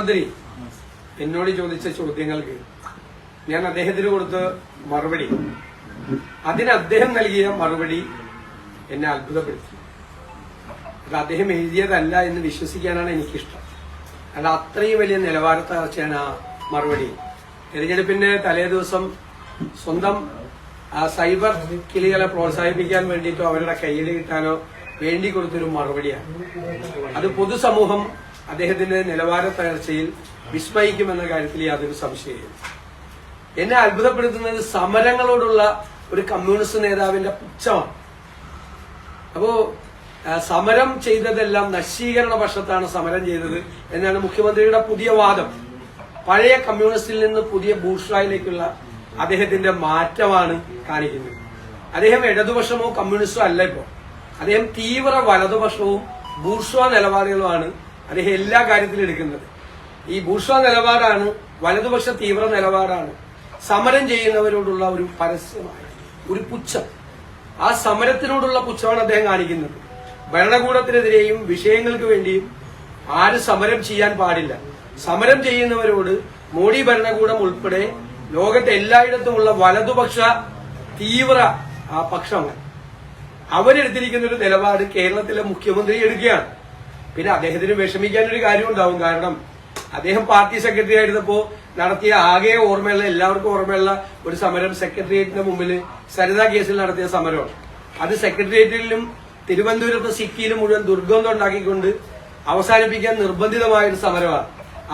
മന്ത്രി എന്നോട് ചോദിച്ച ചോദ്യങ്ങൾക്ക് ഞാൻ അദ്ദേഹത്തിന് കൊടുത്ത മറുപടി, അതിന് അദ്ദേഹം നൽകിയ മറുപടി എന്നെ അത്ഭുതപ്പെടുത്തി. അത് അദ്ദേഹം എഴുതിയതല്ല എന്ന് വിശ്വസിക്കാനാണ് എനിക്കിഷ്ടം. അത് അത്രയും വലിയ നിലവാരത്തകർച്ചയാണ് ആ മറുപടി. തെരഞ്ഞെടുപ്പിന്റെ തലേ ദിവസം സ്വന്തം സൈബർ കിളികളെ പ്രോത്സാഹിപ്പിക്കാൻ വേണ്ടിയിട്ടോ അവരുടെ കയ്യിൽ കിട്ടാനോ വേണ്ടി കൊടുത്തൊരു മറുപടിയാണ്. അത് പൊതുസമൂഹം അദ്ദേഹത്തിന്റെ നിലവാര തകർച്ചയിൽ വിസ്മയിക്കുമെന്ന കാര്യത്തിൽ യാതൊരു സംശയമില്ല. എന്നെ അത്ഭുതപ്പെടുത്തുന്നത് സമരങ്ങളോടുള്ള ഒരു കമ്മ്യൂണിസ്റ്റ് നേതാവിന്റെ പുച്ഛമാണ്. അപ്പോ സമരം ചെയ്തതെല്ലാം നശീകരണ പക്ഷത്താണ് സമരം ചെയ്തത് എന്നാണ് മുഖ്യമന്ത്രിയുടെ പുതിയ വാദം. പഴയ കമ്മ്യൂണിസ്റ്റിൽ നിന്ന് പുതിയ ബൂർഷ്വായിലേക്കുള്ള അദ്ദേഹത്തിന്റെ മാറ്റമാണ് കാണിക്കുന്നത്. അദ്ദേഹം ഇടതുപക്ഷമോ കമ്മ്യൂണിസ്റ്റോ അല്ല. ഇപ്പോ അദ്ദേഹം തീവ്ര വലതുപക്ഷവും ബൂർഷ്വാ നിലപാടുകളുമാണ് അദ്ദേഹം എല്ലാ കാര്യത്തിലും എടുക്കുന്നത്. ഈ ബൂർഷ്വാ നിലപാടാണ്, വലതുപക്ഷ തീവ്ര നിലപാടാണ് സമരം ചെയ്യുന്നവരോടുള്ള ഒരു പരസ്യമായ ഒരു പുച്ഛം. ആ സമരത്തിനോടുള്ള പുച്ഛമാണ് അദ്ദേഹം കാണിക്കുന്നത്. ഭരണകൂടത്തിനെതിരെയും വിഷയങ്ങൾക്ക് വേണ്ടിയും ആരും സമരം ചെയ്യാൻ പാടില്ല. സമരം ചെയ്യുന്നവരോട് മോഡി ഭരണകൂടം ഉൾപ്പെടെ ലോകത്തെ എല്ലായിടത്തുമുള്ള വലതുപക്ഷ തീവ്ര പക്ഷങ്ങൾ അവരെടുത്തിരിക്കുന്ന ഒരു നിലപാട് കേരളത്തിലെ മുഖ്യമന്ത്രി എടുക്കുകയാണ്. പിന്നെ അദ്ദേഹത്തിന് വിഷമിക്കാനൊരു കാര്യം ഉണ്ടാവും. കാരണം അദ്ദേഹം പാർട്ടി സെക്രട്ടറി ആയിരുന്നപ്പോ നടത്തിയ ആകെ ഓർമ്മയുള്ള, എല്ലാവർക്കും ഓർമ്മയുള്ള ഒരു സമരം സെക്രട്ടേറിയറ്റിന് മുമ്പിൽ സരിത കേസിൽ നടത്തിയ സമരമാണ്. അത് സെക്രട്ടേറിയറ്റിലും തിരുവനന്തപുരത്ത് സിറ്റിയിലും മുഴുവൻ ദുർഗന്ധം ഉണ്ടാക്കിക്കൊണ്ട് അവസാനിപ്പിക്കാൻ നിർബന്ധിതമായ ഒരു സമരമാണ്.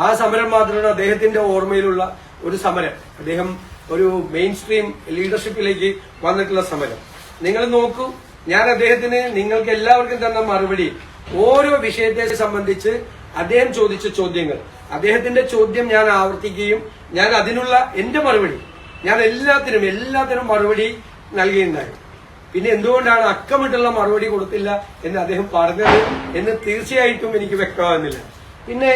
ആ സമരം മാത്രമാണ് അദ്ദേഹത്തിന്റെ ഓർമ്മയിലുള്ള ഒരു സമരം. അദ്ദേഹം ഒരു മെയിൻ സ്ട്രീം ലീഡർഷിപ്പിലേക്ക് വന്നിട്ടുള്ള സമരം. നിങ്ങൾ നോക്കൂ, ഞാൻ അദ്ദേഹത്തിന് നിങ്ങൾക്ക് എല്ലാവർക്കും തന്ന മറുപടി, ഓരോ വിഷയത്തെ സംബന്ധിച്ച് അദ്ദേഹം ചോദിച്ച ചോദ്യങ്ങൾ, അദ്ദേഹത്തിന്റെ ചോദ്യം ഞാൻ ആവർത്തിക്കുകയും ഞാൻ അതിനുള്ള എന്റെ മറുപടി ഞാൻ എല്ലാത്തിനും മറുപടി നൽകിയിട്ടുണ്ടായി. പിന്നെ എന്തുകൊണ്ടാണ് അക്കമിട്ടുള്ള മറുപടി കൊടുത്തില്ല എന്ന് അദ്ദേഹം പറഞ്ഞത് എന്ന് തീർച്ചയായിട്ടും എനിക്ക് വ്യക്തമാകുന്നില്ല. പിന്നെ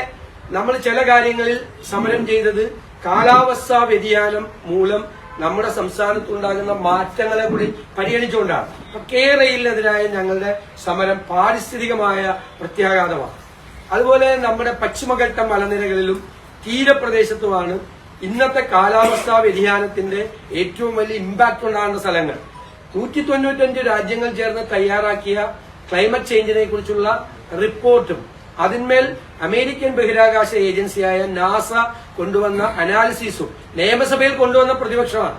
നമ്മൾ ചില കാര്യങ്ങളിൽ സമരം ചെയ്തത് കാലാവസ്ഥാ വ്യതിയാനം മൂലം നമ്മുടെ സംസ്ഥാനത്തുണ്ടാകുന്ന മാറ്റങ്ങളെ കൂടി പരിഗണിച്ചുകൊണ്ടാണ്. അപ്പൊ കേരളത്തിനെതിരായ ഞങ്ങളുടെ സമരം പാരിസ്ഥിതികമായ പ്രത്യാഘാതമാണ്. അതുപോലെ നമ്മുടെ പശ്ചിമഘട്ട മലനിരകളിലും തീരപ്രദേശത്തുമാണ് ഇന്നത്തെ കാലാവസ്ഥാ വ്യതിയാനത്തിന്റെ ഏറ്റവും വലിയ ഇമ്പാക്ട് ഉണ്ടാകുന്ന സ്ഥലങ്ങൾ. 195 രാജ്യങ്ങൾ ചേർന്ന് തയ്യാറാക്കിയ ക്ലൈമറ്റ് ചേഞ്ചിനെ കുറിച്ചുള്ള റിപ്പോർട്ടും അതിന്മേൽ അമേരിക്കൻ ബഹിരാകാശ ഏജൻസിയായ നാസ കൊണ്ടുവന്ന അനാലിസിസും നിയമസഭയിൽ കൊണ്ടുവന്ന പ്രതിപക്ഷമാണ്.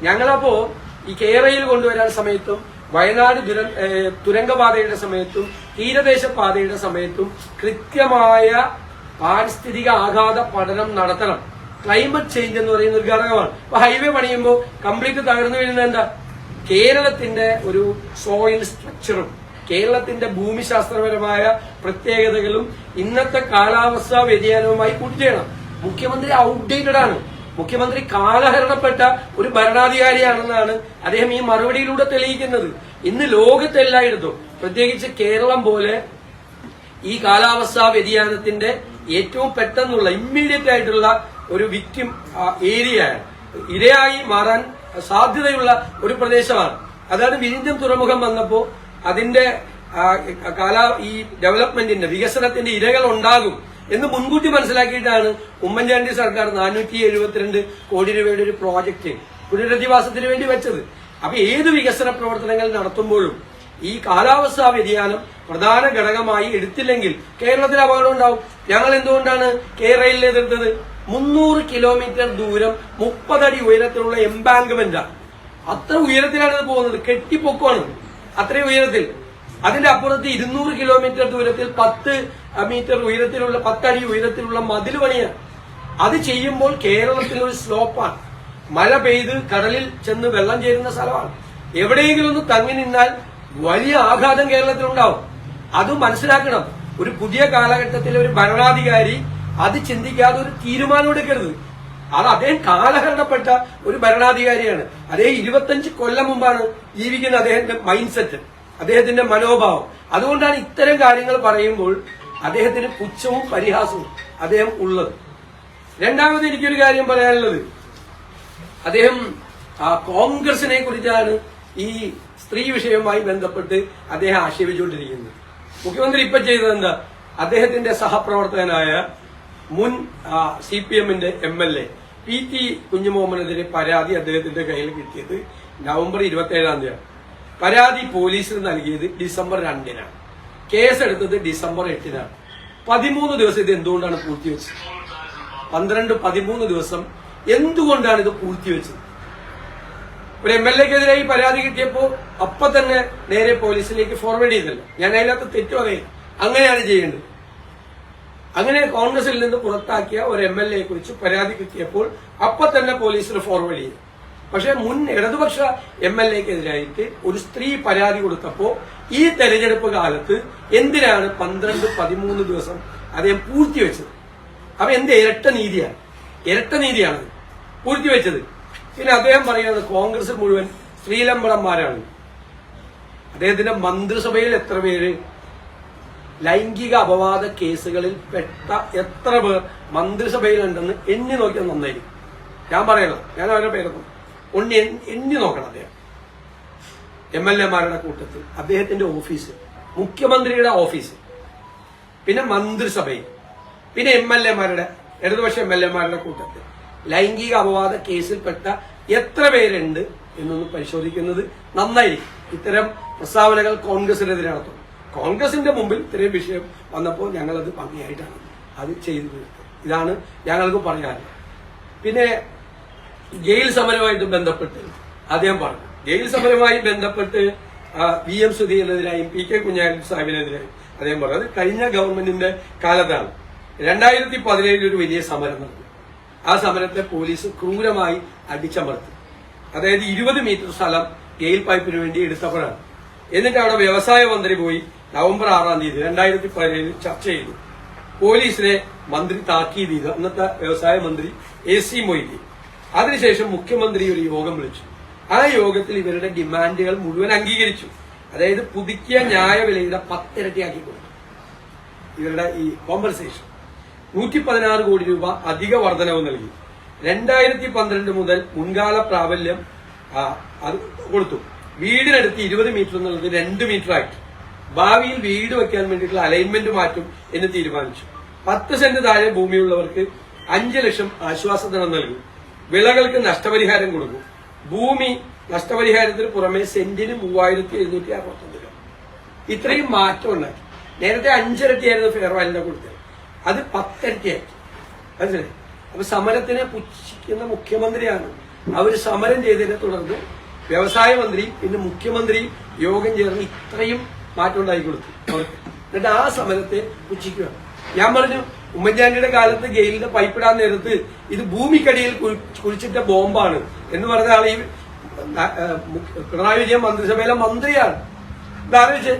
ഞങ്ങളപ്പോ ഈ കേരളയിൽ കൊണ്ടുവരാൻ സമയത്തും വയനാട് തുരങ്കപാതയുടെ സമയത്തും തീരദേശ പാതയുടെ സമയത്തും കൃത്യമായ പാരിസ്ഥിതിക ആഘാത പഠനം നടത്തണം. ക്ലൈമറ്റ് ചേഞ്ച് എന്ന് പറയുന്ന ഒരു ഘടകമാണ്. അപ്പൊ ഹൈവേ പണിയുമ്പോൾ കംപ്ലീറ്റ് തകർന്നു വീഴുന്ന എന്താ? കേരളത്തിന്റെ ഒരു സോയിൽ സ്ട്രക്ചറും കേരളത്തിന്റെ ഭൂമിശാസ്ത്രപരമായ പ്രത്യേകതകളും ഇന്നത്തെ കാലാവസ്ഥാ വ്യതിയാനവുമായി കൂട്ടിച്ചേരണം. മുഖ്യമന്ത്രി ഔട്ട്ഡേറ്റഡ് ആണ്. മുഖ്യമന്ത്രി കാലഹരണപ്പെട്ട ഒരു ഭരണാധികാരിയാണെന്നാണ് അദ്ദേഹം ഈ മറുപടിയിലൂടെ തെളിയിക്കുന്നത്. ഇന്ന് ലോകത്തെല്ലായിടത്തും, പ്രത്യേകിച്ച് കേരളം പോലെ ഈ കാലാവസ്ഥാ വ്യതിയാനത്തിന്റെ ഏറ്റവും പെട്ടെന്നുള്ള ഇമ്മീഡിയറ്റ് ആയിട്ടുള്ള ഒരു വിക്ടിം ഏരിയയാണ്, ഇരയായി മാറാൻ സാധ്യതയുള്ള ഒരു പ്രദേശമാണ്. അതാണ് വിഴിഞ്ഞം തുറമുഖം വന്നപ്പോ അതിന്റെ ഈ ഡെവലപ്മെന്റിന്റെ വികസനത്തിന്റെ ഇരകൾ ഉണ്ടാകും എന്ന് മുൻകൂട്ടി മനസ്സിലാക്കിയിട്ടാണ് ഉമ്മൻചാണ്ടി സർക്കാർ 472 കോടി രൂപയുടെ ഒരു പ്രോജക്ട് പുനരധിവാസത്തിന് വേണ്ടി വെച്ചത്. അപ്പൊ ഏത് വികസന പ്രവർത്തനങ്ങൾ നടത്തുമ്പോഴും ഈ കാലാവസ്ഥാ വ്യതിയാനം പ്രധാന ഘടകമായി എടുത്തില്ലെങ്കിൽ കേരളത്തിൽ അപകടം ഉണ്ടാവും. ഞങ്ങൾ എന്തുകൊണ്ടാണ് കേരളയിൽ എതിർത്തത്? 300 കിലോമീറ്റർ ദൂരം 30 അടി ഉയരത്തിലുള്ള എംബാങ്ക്മെന്റാണ്. അത്ര ഉയരത്തിലാണ് ഇത് പോകുന്നത്, കെട്ടിപ്പൊക്കമാണ് അത്രയും ഉയരത്തിൽ. അതിന്റെ അപ്പുറത്ത് 200 കിലോമീറ്റർ ദൂരത്തിൽ 10 മീറ്റർ ഉയരത്തിലുള്ള 10 അടി ഉയരത്തിലുള്ള മതിൽ പണിയാണ്. അത് ചെയ്യുമ്പോൾ കേരളത്തിൽ ഒരു സ്ലോപ്പാണ്. മഴ പെയ്ത് കടലിൽ ചെന്ന് വെള്ളം ചേരുന്ന സ്ഥലമാണ്. എവിടെയെങ്കിലും ഒന്ന് തങ്ങി നിന്നാൽ വലിയ ആഘാതം കേരളത്തിലുണ്ടാവും. അത് മനസ്സിലാക്കണം. ഒരു പുതിയ കാലഘട്ടത്തിലെ ഒരു ഭരണാധികാരി അത് ചിന്തിക്കാതെ ഒരു തീരുമാനം എടുക്കരുത്. അത് അദ്ദേഹം കാലഹരണപ്പെട്ട ഒരു ഭരണാധികാരിയാണ്. അദ്ദേഹം 25 കൊല്ലം മുമ്പാണ് ജീവിക്കുന്ന അദ്ദേഹത്തിന്റെ മൈൻഡ് സെറ്റ്, അദ്ദേഹത്തിന്റെ മനോഭാവം. അതുകൊണ്ടാണ് ഇത്തരം കാര്യങ്ങൾ പറയുമ്പോൾ അദ്ദേഹത്തിന് പുച്ഛവും പരിഹാസവും അദ്ദേഹം ഉള്ളത്. രണ്ടാമത് എനിക്കൊരു കാര്യം പറയാനുള്ളത്, അദ്ദേഹം കോൺഗ്രസിനെ കുറിച്ചാണ് ഈ സ്ത്രീ വിഷയവുമായി ബന്ധപ്പെട്ട് അദ്ദേഹം ആക്ഷേപിച്ചുകൊണ്ടിരിക്കുന്നത്. മുഖ്യമന്ത്രി ഇപ്പൊ ചെയ്തത് എന്താ? അദ്ദേഹത്തിന്റെ സഹപ്രവർത്തകനായ മുൻ CPM-ന്റെ MLA PT കുഞ്ഞുമുഹമ്മദിനെതിരെ പരാതി അദ്ദേഹത്തിന്റെ കയ്യിൽ കിട്ടിയത് നവംബർ 27-ാം തീയതിയാണ്. പരാതി പോലീസിന് നൽകിയത് ഡിസംബർ 2-നാണ്. കേസെടുത്തത് ഡിസംബർ 8-നാണ്. 13 ദിവസം ഇത് എന്തുകൊണ്ടാണ് പൂഴ്ത്തിവെച്ചത്? 12-13 ദിവസം എന്തുകൊണ്ടാണ് ഇത് പൂഴ്ത്തിവെച്ചത്? ഒരു MLA-ക്കെതിരായി പരാതി കിട്ടിയപ്പോ അപ്പൊ തന്നെ നേരെ പോലീസിലേക്ക് ഫോർവേഡ് ചെയ്തല്ലോ. ഞാൻ അതിനകത്ത് തെറ്റു പറയില്ല, അങ്ങനെയാണ് ചെയ്യേണ്ടത്. അങ്ങനെ കോൺഗ്രസിൽ നിന്ന് പുറത്താക്കിയ ഒരു MLA-യെ കുറിച്ച് പരാതി കിട്ടിയപ്പോൾ അപ്പൊ തന്നെ പോലീസിന് ഫോർവേഡ് ചെയ്തു. പക്ഷെ മുൻ ഇടതുപക്ഷ MLA-ക്കെതിരായിട്ട് ഒരു സ്ത്രീ പരാതി കൊടുത്തപ്പോ ഈ തെരഞ്ഞെടുപ്പ് കാലത്ത് എന്തിനാണ് 12-13 ദിവസം അദ്ദേഹം പൂഴ്ത്തിവെച്ചത്? അപ്പൊ എന്ത് ഇരട്ട നീതിയാണ് പൂഴ്ത്തിവെച്ചത്. പിന്നെ അദ്ദേഹം പറയുന്നത് കോൺഗ്രസ് മുഴുവൻ സ്ത്രീലമ്പടന്മാരാണ്. അദ്ദേഹത്തിന്റെ മന്ത്രിസഭയിൽ എത്ര പേര് ലൈംഗിക അപവാദ കേസുകളിൽ പെട്ട എത്ര പേർ മന്ത്രിസഭയിലുണ്ടെന്ന് എണ്ണി നോക്കിയാൽ നന്നായിരിക്കും. ഞാൻ പറയണം, ഞാൻ അവരുടെ പേരൊന്നും എണ്ണി നോക്കണം. അദ്ദേഹം MLA-മാരുടെ കൂട്ടത്തിൽ അദ്ദേഹത്തിന്റെ ഓഫീസ്, മുഖ്യമന്ത്രിയുടെ ഓഫീസ്, പിന്നെ മന്ത്രിസഭയിൽ, പിന്നെ MLA-മാരുടെ ഇടതുപക്ഷ MLA-മാരുടെ കൂട്ടത്തിൽ ലൈംഗിക അപവാദ കേസിൽപ്പെട്ട എത്ര പേരുണ്ട് എന്നൊന്ന് പരിശോധിക്കുന്നത് നന്നായിരിക്കും. ഇത്തരം പ്രസ്താവനകൾ കോൺഗ്രസിനെതിരെ നടത്തും. കോൺഗ്രസിന്റെ മുമ്പിൽ ഇത്രയും വിഷയം വന്നപ്പോൾ ഞങ്ങളത് ഭംഗിയായിട്ടാണ് അത് ചെയ്തു തീർത്തത്. ഇതാണ് ഞങ്ങൾക്ക് പറയാനുള്ളത്. പിന്നെ ജയിൽ സമരവുമായിട്ട് ബന്ധപ്പെട്ട് അദ്ദേഹം പറഞ്ഞു, ജയിൽ സമരവുമായി ബന്ധപ്പെട്ട് VM സുധീറിനെതിരായും PK കുഞ്ഞാലിക്കുട്ടി സാഹിബിനെതിരായും അദ്ദേഹം പറഞ്ഞു. അത് കഴിഞ്ഞ ഗവൺമെന്റിന്റെ കാലത്താണ്. 2017 ഒരു വലിയ സമരം നടന്നു. ആ സമരത്തെ പോലീസ് ക്രൂരമായി അടിച്ചമർത്തി. അതായത് 20 മീറ്റർ സ്ഥലം ജയിൽ പൈപ്പിന് വേണ്ടി എടുത്തപ്പോഴാണ്. എന്നിട്ട് അവിടെ വ്യവസായ മന്ത്രി പോയി നവംബർ 6-ാം തീയതി 2017 ചർച്ച ചെയ്തു. പോലീസിനെ മന്ത്രി താക്കീത് ചെയ്തു, അന്നത്തെ വ്യവസായ മന്ത്രി AC മൊയ്തീൻ. അതിനുശേഷം മുഖ്യമന്ത്രി ഒരു യോഗം വിളിച്ചു. ആ യോഗത്തിൽ ഇവരുടെ ഡിമാൻഡുകൾ മുഴുവൻ അംഗീകരിച്ചു. അതായത് പുതുക്കിയ ന്യായവിലയുടെ 10 ഇരട്ടിയാക്കി കൊടുത്തു. ഇവരുടെ ഈ കോമ്പൻസേഷൻ 116 കോടി രൂപ അധിക വർധനവ് നൽകി. 2012 മുതൽ മുൻകാല പ്രാബല്യം അത് കൊടുത്തു. വീടിനടുത്ത് 20 മീറ്റർ എന്നുള്ളത് 2 മീറ്റർ ആക്കി. ഭാവിയിൽ വീട് വെക്കാൻ വേണ്ടിയിട്ടുള്ള അലൈൻമെന്റ് മാറ്റും എന്ന് തീരുമാനിച്ചു. 10 സെന്റ് താഴെ ഭൂമിയുള്ളവർക്ക് 5 ലക്ഷം ആശ്വാസധനം നൽകും. വിളകൾക്ക് നഷ്ടപരിഹാരം കൊടുക്കും. ഭൂമി നഷ്ടപരിഹാരത്തിന് പുറമെ സെന്റിന് 3769 രൂപ. ഇത്രയും മാറ്റം ഉണ്ടാക്കി. നേരത്തെ 5 ഇരട്ടിയായിരുന്നു ഫെയർ വാല്യൂന്റെ കൊടുത്തത്, അത് 10 ഇരട്ടിയാക്കി. മനസ്സിലായി? അപ്പൊ സമരത്തിനെ പുച്ഛിക്കുന്ന മുഖ്യമന്ത്രിയാണ്. അവര് സമരം ചെയ്തതിനെ തുടർന്ന് വ്യവസായ മന്ത്രി പിന്നെ മുഖ്യമന്ത്രി യോഗം ചേർന്ന് ഇത്രയും മാറ്റം ഉണ്ടാക്കി കൊടുത്തു അവർക്ക്. എന്നിട്ട് ആ സമരത്തെ പുച്ഛിക്കുക. ഞാൻ പറഞ്ഞു, ഉമ്മൻചാണ്ടിയുടെ കാലത്ത് ജയിലിന്റെ പൈപ്പിടാൻ നേരത്ത് ഇത് ഭൂമിക്കടിയിൽ കുഴിച്ചിട്ട ബോംബാണ് എന്ന് പറഞ്ഞ ആൾ ഈ പിണറായി വിജയൻ മന്ത്രിസഭയിലെ മന്ത്രിയാണ്. ഇതാലോചിച്ച്